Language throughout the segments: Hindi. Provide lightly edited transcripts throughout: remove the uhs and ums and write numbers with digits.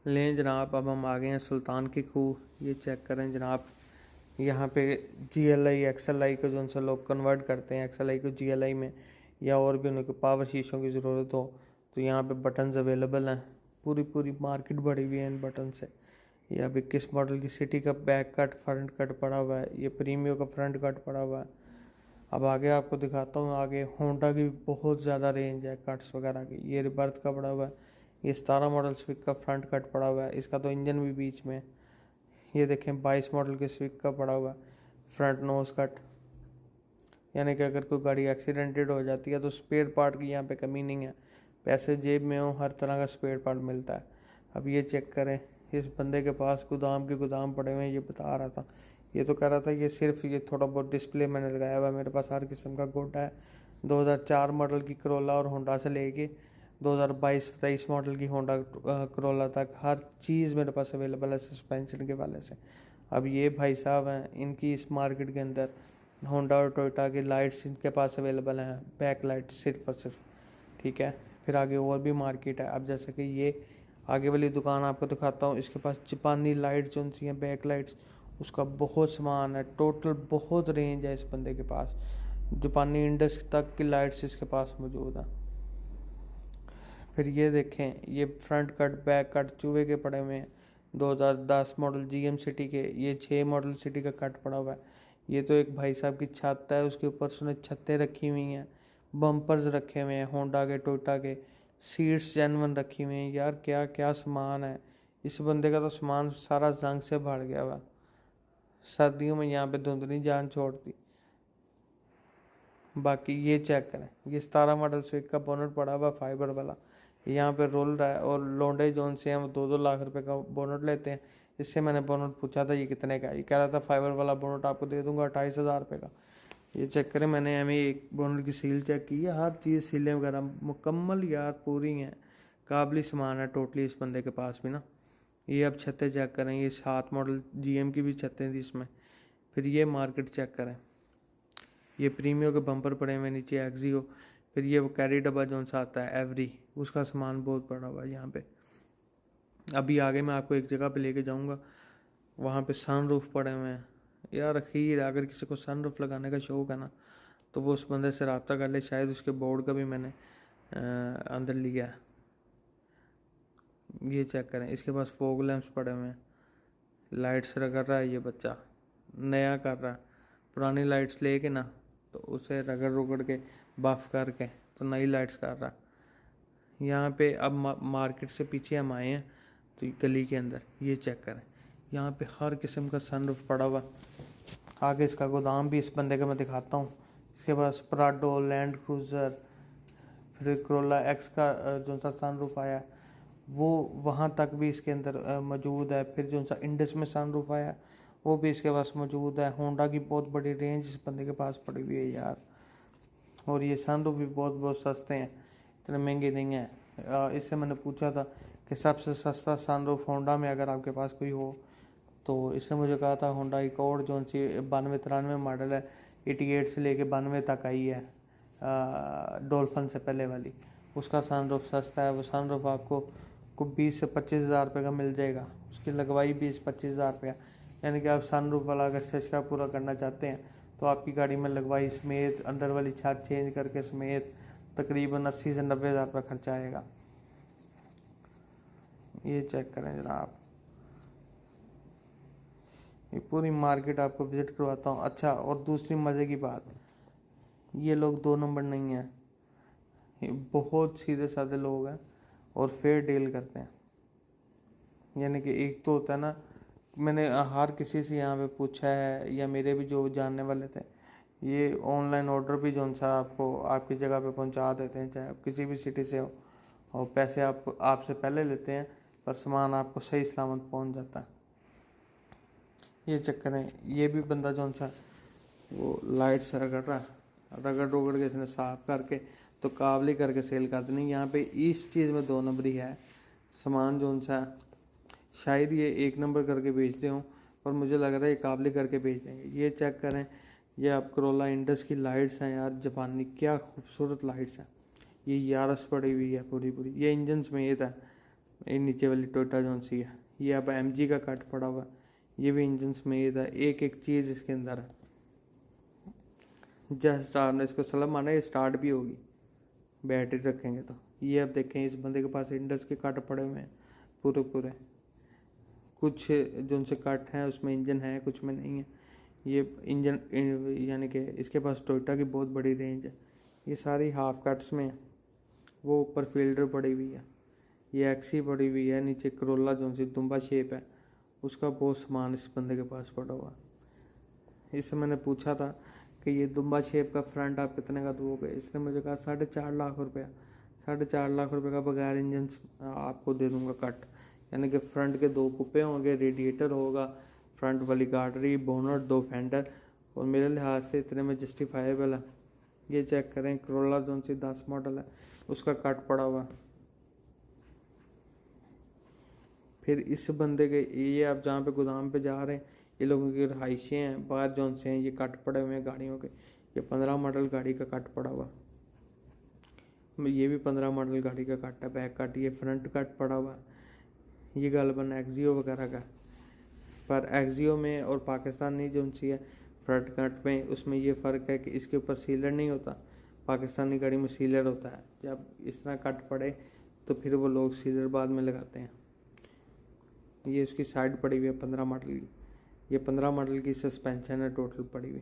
लें जनाब, अब हम आ गए हैं सुल्तान की खूह। ये चेक करें जनाब, यहाँ पे GLI XLI को जो उनसे लोग कन्वर्ट करते हैं XLI को GLI में, या और भी उनको पावर शीशों की ज़रूरत हो तो यहाँ पे बटन्स अवेलेबल हैं। पूरी पूरी मार्केट बढ़ी हुई है इन बटन से। ये अभी किस मॉडल की सिटी का बैक कट फ्रंट कट पड़ा हुआ है, ये प्रीमियो का फ्रंट कट पड़ा हुआ है। अब आगे आपको दिखाता हूँ। आगे होंडा की बहुत ज़्यादा रेंज है कट्स वगैरह की। ये रिबर्थ का पड़ा हुआ है। ये 17 मॉडल स्विक का फ्रंट कट पड़ा हुआ है, इसका तो इंजन भी बीच में है। ये देखें 22 मॉडल के स्विक का पड़ा हुआ है फ्रंट नोज कट। यानी कि अगर कोई गाड़ी एक्सीडेंटेड हो जाती है तो स्पेयर पार्ट की यहाँ पे कमी नहीं है। पैसे जेब में हो, हर तरह का स्पेयर पार्ट मिलता है। अब ये चेक करें, इस बंदे के पास गोदाम के गोदाम पड़े हुए हैं। ये बता रहा था, ये तो कह रहा था ये सिर्फ ये थोड़ा बहुत डिस्प्ले मैंने लगाया हुआ है, मेरे पास हर किस्म का गुड है। 2004 मॉडल की करोला और होंडा से लेके 2022-23 मॉडल की होंडा करोला तक हर चीज़ मेरे पास अवेलेबल है सस्पेंशन के वाले से। अब ये भाई साहब हैं, इनकी इस मार्केट के अंदर होंडा और टोयोटा की लाइट्स इनके पास अवेलेबल हैं, बैक लाइट सिर्फ और सिर्फ। ठीक है, फिर आगे और भी मार्केट है। अब जैसे कि ये आगे वाली दुकान आपको दिखाता हूँ, इसके पास जापानी लाइट्स जो सी हैं बैक लाइट्स, उसका बहुत सामान है। टोटल बहुत रेंज है इस बंदे के पास। जापानी इंडस तक की लाइट्स इसके पास मौजूद हैं। फिर ये देखें, ये फ्रंट कट बैक कट चूहे के पड़े हुए हैं। 2010 मॉडल GM सिटी के, ये 6 मॉडल सिटी का कट पड़ा हुआ है। ये तो एक भाई साहब की छत है, उसके ऊपर उसने छतें रखी हुई हैं, बम्पर्स रखे हुए हैं होंडा के टोयोटा के, सीट्स जेनवन रखी हुई हैं। यार क्या क्या सामान है इस बंदे का, तो सामान सारा जंग से भर गया हुआ। सर्दियों में यहाँ पे धुंधली जान छोड़ती। बाकी ये चेक करें, ये 17 मॉडल स्विक का बोनट पड़ा हुआ फाइबर वाला, यहाँ पे रोल रहा है। और लोंडे जोन से हम 2-2 लाख रुपए का बोनट लेते हैं। इससे मैंने बोनट पूछा था ये कितने का है, ये कह रहा था फाइबर वाला बोनट आपको दे दूंगा 28,000 रुपये का। ये चेक करें, मैंने हमें एक बोनट की सील चेक की है, हर चीज़ सीलें वगैरह मुकम्मल यार पूरी हैं। काबिल सामान है टोटली इस बंदे के पास भी ना। ये अब छतें चेक करें, ये 7 मॉडल GM की भी छतें थी इसमें। फिर ये मार्केट चेक करें, ये प्रीमियो के बम्पर पड़े हुए नीचे एक्सियो। फिर ये वो कैरी डब्बा जो सा आता है एवरी, उसका सामान बहुत पड़ा हुआ है यहाँ पे। अभी आगे मैं आपको एक जगह पे लेके जाऊँगा, वहाँ पे सन रूफ पड़े हुए हैं। यार अखीर अगर किसी को सन रूफ लगाने का शौक़ है ना, तो वो उस बंदे से रब्ता कर ले, शायद उसके बोर्ड का भी मैंने अंदर लिया है। ये चेक करें, इसके पास फोग लैंप्स पड़े हुए हैं। लाइट्स रगड़ रहा है ये बच्चा, नया कर रहा है। पुरानी लाइट्स लेके ना तो उसे रगड़ रुगड़ के बफ करके तो नई लाइट्स कर रहा है। यहाँ पे अब मार्केट से पीछे हम आए हैं तो गली के अंदर ये चेक करें, यहाँ पे हर किस्म का सनरूफ पड़ा हुआ। आगे इसका गोदाम भी इस बंदे का मैं दिखाता हूँ। इसके पास प्राडो, लैंड क्रूज़र, फिर करोला एक्स का जो सा सनरूफ आया वो वहाँ तक भी इसके अंदर मौजूद है। फिर जो सा इंडस में सनरूफ आया वो भी इसके पास मौजूद है। होंडा की बहुत बड़ी रेंज इस बंदे के पास पड़ी हुई है यार। और ये सनरूफ भी बहुत बहुत सस्ते हैं, इतने महंगे नहीं हैं। इससे मैंने पूछा था कि सबसे सस्ता सनरूफ होंडा में अगर आपके पास कोई हो, तो इसने मुझे कहा था होंडा अकॉर्ड जो सी 92-93 मॉडल है, 88 से लेके 92 तक आई है, डॉल्फिन से पहले वाली, उसका सनरूफ सस्ता है। वो सनरूफ आपको 20 से 25 हज़ार रुपये का मिल जाएगा, उसकी लगवाई 20-25 हज़ार रुपया। यानी कि आप सनरूफ वाला अगर सिलसिला पूरा करना चाहते हैं तो आपकी गाड़ी में लगवाई समेत, अंदर वाली छत चेंज करके समेत तकरीबन 80 से 90 हज़ार रुपये खर्चा आएगा। ये चेक करें जनाब, ये पूरी मार्केट आपको विज़िट करवाता हूँ। अच्छा, और दूसरी मज़े की बात, ये लोग 2 नंबर नहीं हैं, ये बहुत सीधे साधे लोग हैं और फेयर डील करते हैं। यानी कि एक तो होता है ना, मैंने हर किसी से यहाँ पे पूछा है, या मेरे भी जो जानने वाले थे, ये ऑनलाइन ऑर्डर भी जो सा आपको आपकी जगह पे पहुँचा देते हैं, चाहे आप किसी भी सिटी से हो, और पैसे आपसे पहले लेते हैं पर सामान आपको सही सलामत पहुँच जाता है। ये चक्कर है, ये भी बंदा जो सा वो लाइट से रगड़ रोगड़ के इसने साफ करके तो काबली करके सेल कर देनी। यहाँ पे इस चीज़ में 2 नंबरी है। सामान जो सा शायद ये 1 नंबर करके बेचते हों, पर मुझे लग रहा है ये काबली करके बेच देंगे। ये चेक करें, ये आप करोला इंडस की लाइट्स हैं यार, जापानी, क्या खूबसूरत लाइट्स हैं। ये यारस पड़ी हुई है पूरी पूरी, ये इंजन समेत है। ये नीचे वाली टोयोटा जो सी है, ये अब MG का कट पड़ा हुआ, ये भी इंजन समेत है, एक एक चीज़ इसके अंदर है। जस्ट स्टार्ट ने इसको सलम माना, ये स्टार्ट भी होगी बैटरी रखेंगे तो। ये अब देखें इस बंदे के पास इंडस के कट पड़े हुए हैं पूरे पूरे, कुछ जो उनसे कट हैं उसमें इंजन है, कुछ में नहीं है। ये इंजन यानी कि इसके पास टोयोटा की बहुत बड़ी रेंज है। ये सारी हाफ कट्स में है। वो ऊपर फील्डर पड़ी हुई है, ये एक्सी पड़ी हुई है, नीचे करोला जो सी दुम्बा शेप है उसका बहुत सामान इस बंदे के पास पड़ा हुआ। इससे मैंने पूछा था कि ये दुम्बा शेप का फ्रंट आप कितने का दोगे, इसने मुझे कहा 4.5 लाख रुपया। 4.5 लाख रुपये का बगैर इंजन आपको दे दूंगा कट, यानी कि फ्रंट के 2 कुप्पे होंगे, रेडिएटर होगा, फ्रंट वाली गार्डरी, बोनट, 2 फेंडर, और मेरे लिहाज से इतने में जस्टिफाइबल है। ये चेक करें, करोला जो सी 10 मॉडल है उसका कट पड़ा हुआ। फिर इस बंदे के ये आप जहाँ पे गोदाम पे जा रहे हैं, ये लोगों की रहाइशें हैं, बाहर जो से हैं ये कट पड़े हुए हैं गाड़ियों के। ये 15 मॉडल गाड़ी का कट पड़ा हुआ, ये भी 15 मॉडल गाड़ी का कट है, बैक कट, ये फ्रंट कट पड़ा हुआ। ये गालबन एक्जियो वगैरह का, पर एक्जियो में और पाकिस्तानी जो सी है फ्रंट कट में, उसमें ये फ़र्क है कि इसके ऊपर सीलर नहीं होता, पाकिस्तानी गाड़ी में सीलर होता है। जब इस तरह कट पड़े तो फिर वो लोग सीलर बाद में लगाते हैं। ये उसकी साइड पड़ी हुई है 15 मॉडल की, ये 15 मॉडल की सस्पेंशन है टोटल पड़ी हुई।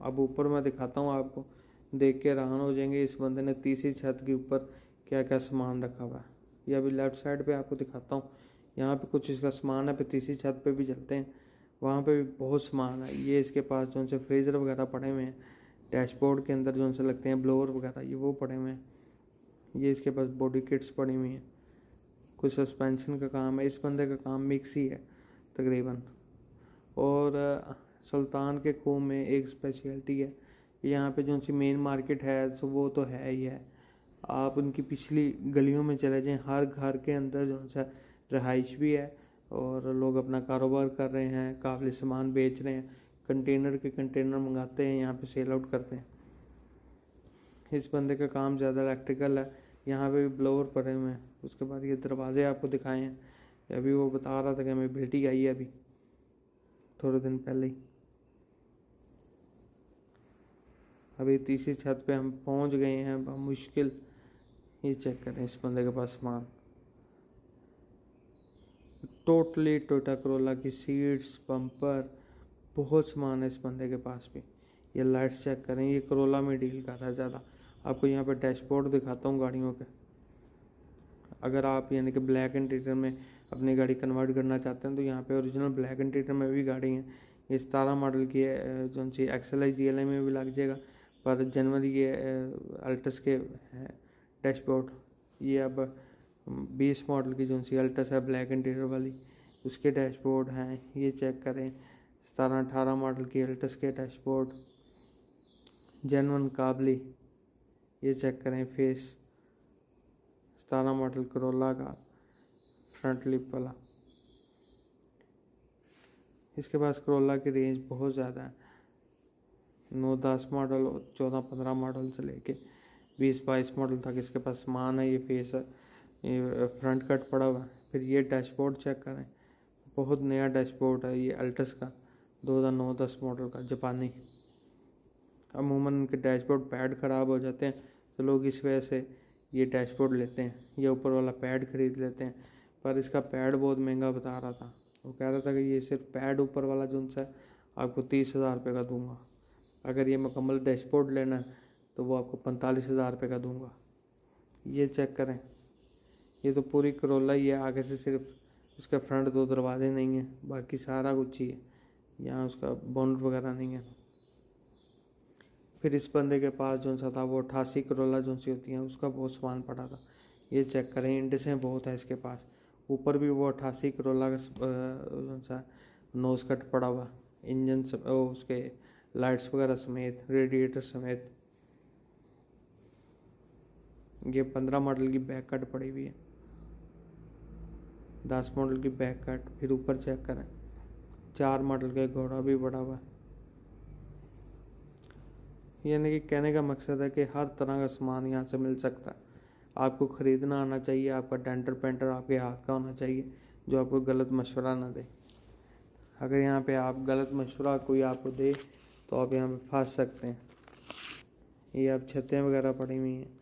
अब ऊपर मैं दिखाता हूँ आपको, देख के हैरान हो जाएंगे इस बंदे ने तीसरी छत के ऊपर क्या क्या सामान रखा हुआ है। ये अभी लेफ़्ट साइड पे आपको दिखाता हूँ, यहाँ पे कुछ इसका सामान है, पे तीसरी छत पे भी चलते हैं, वहाँ पे भी बहुत सामान है। ये इसके पास जो से फ्रीज़र वगैरह पड़े हुए हैं, डैशबोर्ड के अंदर जो से लगते हैं ब्लोअर वगैरह, ये वो पड़े हुए हैं। ये इसके पास बॉडी किट्स पड़ी हुई हैं, कुछ सस्पेंशन का काम है। इस बंदे का काम मिक्स ही है तकरीबन। और सुल्तान के खूह में एक स्पेशलिटी है, यहाँ पे जो सी मेन मार्केट है सो वो तो है ही है। आप उनकी पिछली गलियों में चले जाएं, हर घर के अंदर जो सा रहाइश भी है और लोग अपना कारोबार कर रहे हैं, काफ़ी सामान बेच रहे हैं, कंटेनर के कंटेनर मंगाते हैं, यहाँ पे सेल आउट करते हैं। इस बंदे का काम ज़्यादा इलेक्ट्रिकल है। यहाँ पे भी ब्लोअर पड़े हुए हैं। उसके बाद ये दरवाजे आपको दिखाए हैं, अभी वो बता रहा था कि हमें बेल्टी आई है अभी थोड़े दिन पहले ही। अभी तीसरी छत पे हम पहुँच गए हैं मुश्किल। ये चेक करें इस बंदे के पास सामान, टोटली टोयोटा करोला की सीट्स, बम्पर, बहुत सामान है इस बंदे के पास भी। ये लाइट्स चेक करें, ये करोला में डील कर रहा है ज़्यादा। आपको यहाँ पे डैशबोर्ड दिखाता हूँ गाड़ियों के। अगर आप यानी कि ब्लैक इंटीरियर में अपनी गाड़ी कन्वर्ट करना चाहते हैं तो यहाँ पे ओरिजिनल ब्लैक इंटीरियर में भी गाड़ी है। ये 17 मॉडल की है, जो सी XLI GLI में भी लग जाएगा, पर जनवरी ये अल्टस के है डैशबोर्ड। ये अब 20 मॉडल की जो सी अल्टस है ब्लैक इंटीरियर वाली, उसके डैशबोर्ड हैं। ये चेक करें 17-18 मॉडल की अल्टस के डैशबोर्ड, जेनवन काबली। ये चेक करें फेस 17 मॉडल करोला का फ्रंट लिप वाला। इसके पास करोला की रेंज बहुत ज़्यादा है, 9-10 मॉडल, 14-15 मॉडल से लेके 20-22 मॉडल तक इसके पास सामान है। ये फेस है, ये फ्रंट कट पड़ा हुआ है। फिर ये डैशबोर्ड चेक करें, बहुत नया डैशबोर्ड है ये अल्टस का, 2009-10 मॉडल का जापानी। अमूमन उनके डैशबोर्ड पैड ख़राब हो जाते हैं तो लोग इस वजह से ये डैशबोर्ड लेते हैं, ये ऊपर वाला पैड ख़रीद लेते हैं। पर इसका पैड बहुत महंगा बता रहा था, वो कह रहा था कि ये सिर्फ पैड ऊपर वाला जो सा आपको 30,000 रुपये का दूंगा, अगर ये मुकम्मल डैशबोर्ड लेना है तो वो आपको 45,000 रुपये का दूंगा। ये चेक करें, ये तो पूरी करोला ही है, आगे से सिर्फ उसका फ्रंट 2 दरवाजे नहीं है, बाकी सारा कुछ ही है, यहाँ उसका बोनट वगैरह नहीं है। फिर इस बंदे के पास जो सा था वो 88 करोला जो सी होती हैं उसका बहुत सामान पड़ा था। ये चेक करें, इंडेसें बहुत है इसके पास, ऊपर भी वो 88 करोला का जो सा नोज कट पड़ा हुआ, इंजन उसके लाइट्स वगैरह समेत, रेडिएटर समेत। ये 15 मॉडल की बैक कट पड़ी हुई है, 10 मॉडल की बैक कट। फिर ऊपर चेक करें, 4 मॉडल का घोड़ा भी पड़ा हुआ है। यानी कि कहने का मकसद है कि हर तरह का सामान यहाँ से मिल सकता है। आपको ख़रीदना आना चाहिए, आपका डेंटर पेंटर आपके हाथ का होना चाहिए जो आपको गलत मशवरा ना दे। अगर यहाँ पे आप गलत मशवरा कोई आपको दे तो आप यहाँ पे फंस सकते हैं। ये अब छतें वगैरह पड़ी हुई हैं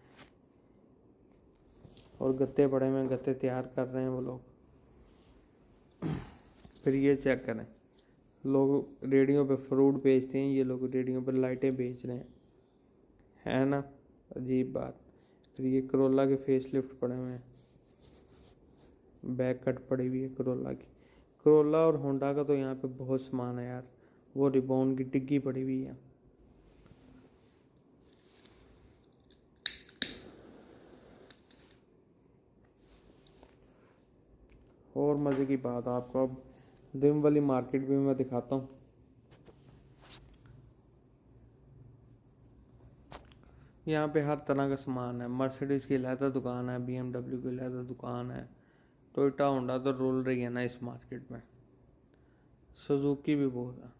और गत्ते पड़े हुए हैं, गत्ते तैयार कर रहे हैं वो लोग। फिर ये चेक करें, लोग रेडियो पे फ्रूट बेचते हैं, ये लोग रेडियो पर लाइटें बेच रहे हैं, है ना अजीब बात। फिर ये करोला के फेस लिफ्ट पड़े हुए हैं, बैक कट पड़ी हुई है करोला की। करोला और होंडा का तो यहाँ पे बहुत सामान है यार। वो रिबॉन की डिग्गी पड़ी हुई है। और मज़े की बात आपको अब दिम वाली मार्केट भी मैं दिखाता हूँ। यहाँ पे हर तरह का सामान है। मर्सिडीज़ की अलहदा दुकान है, BMW की अलहदा दुकान है, टोयोटा होंडा तो रोल रही है ना इस मार्केट में, सुजुकी भी बहुत है।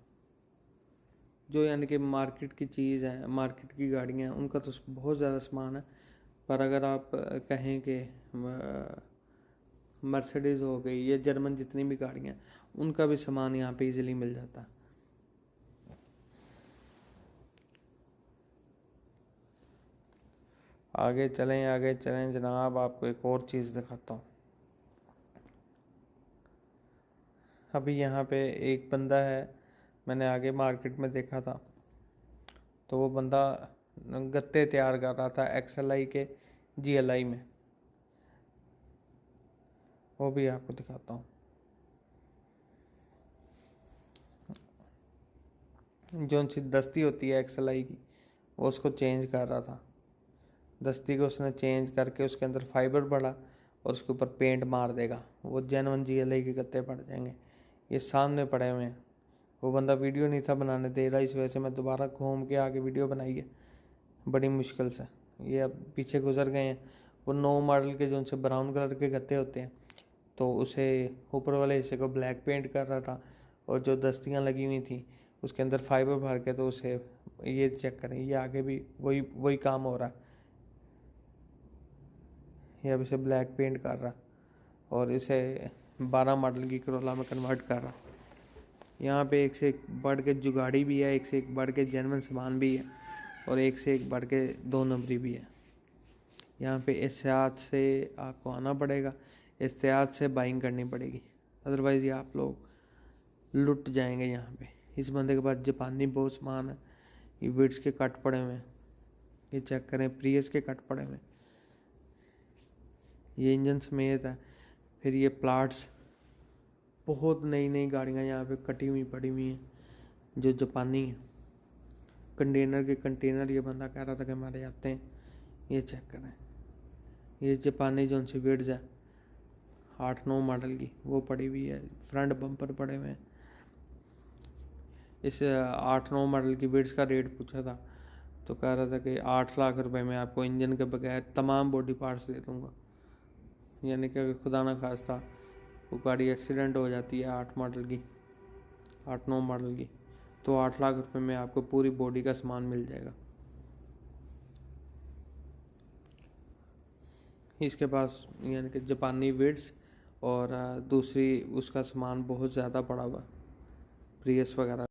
जो यानी कि मार्केट की चीज़ है, मार्केट की गाड़ियाँ हैं, उनका तो बहुत ज़्यादा सामान है। पर अगर आप कहें कि मर्सिडीज़ हो गई या जर्मन जितनी भी गाड़ियाँ, उनका भी सामान यहाँ पे इजीली मिल जाता है। आगे चलें जनाब, आपको एक और चीज़ दिखाता हूँ। अभी यहाँ पे एक बंदा है, मैंने आगे मार्केट में देखा था, तो वो बंदा गत्ते तैयार कर रहा था XLI के GLI में। वो भी आपको दिखाता हूँ। जो उनकी दस्ती होती है XLI की, वो उसको चेंज कर रहा था। दस्ती को उसने चेंज करके उसके अंदर फाइबर पड़ा और उसके ऊपर पेंट मार देगा, वो जेनवन GLI के गत्ते पड़ जाएंगे। ये सामने पड़े हुए हैं। वो बंदा वीडियो नहीं था बनाने दे रहा, इस वजह से मैं दोबारा घूम के आगे वीडियो बनाई है बड़ी मुश्किल से। ये अब पीछे गुजर गए हैं। वो 9 मॉडल के जो उनसे ब्राउन कलर के गत्ते होते हैं, तो उसे ऊपर वाले हिस्से को ब्लैक पेंट कर रहा था और जो दस्तियाँ लगी हुई थी उसके अंदर फाइबर भर के, तो उसे ये चेक करें, ये आगे भी वही काम हो रहा है। ये अब इसे ब्लैक पेंट कर रहा और इसे 12 मॉडल की करोला में कन्वर्ट कर रहा। यहाँ पे एक से एक बढ़ के जुगाड़ी भी है, एक से एक बढ़ के जेनवन सामान भी है और एक से एक बढ़ के 2 नंबरी भी है। यहाँ पे एहतियात से आपको आना पड़ेगा, एहतियात से बाइंग करनी पड़ेगी, अदरवाइज़ ये आप लोग लुट जाएंगे। यहाँ पे इस बंदे के पास जापानी बहुत सामान है। ये विड्स के कट पड़े हुए हैं, ये चेक करें, प्रियस के कट पड़े हुए हैं, ये इंजन समेत है। फिर ये प्लाट्स, बहुत नई नई गाड़ियाँ यहाँ पे कटी हुई पड़ी हुई हैं जो जापानी हैं। कंटेनर के कंटेनर ये बंदा कह रहा था कि हमारे जाते हैं। ये चेक करें, ये जापानी जो उनसे विड्स है 8-9 मॉडल की, वो पड़ी हुई है। फ्रंट बम्पर पड़े हुए हैं। इस 8-9 मॉडल की विड्स का रेट पूछा था तो कह रहा था कि 8 लाख रुपए में आपको इंजन के बगैर तमाम बॉडी पार्ट्स दे दूँगा। यानी कि अगर खुदा ना खास्ता वो गाड़ी एक्सीडेंट हो जाती है 8-9 मॉडल की, तो 8 लाख रुपए में आपको पूरी बॉडी का सामान मिल जाएगा। इसके पास यानी कि जापानी विड्स और दूसरी उसका सामान बहुत ज़्यादा पड़ा हुआ, प्रियस वगैरह।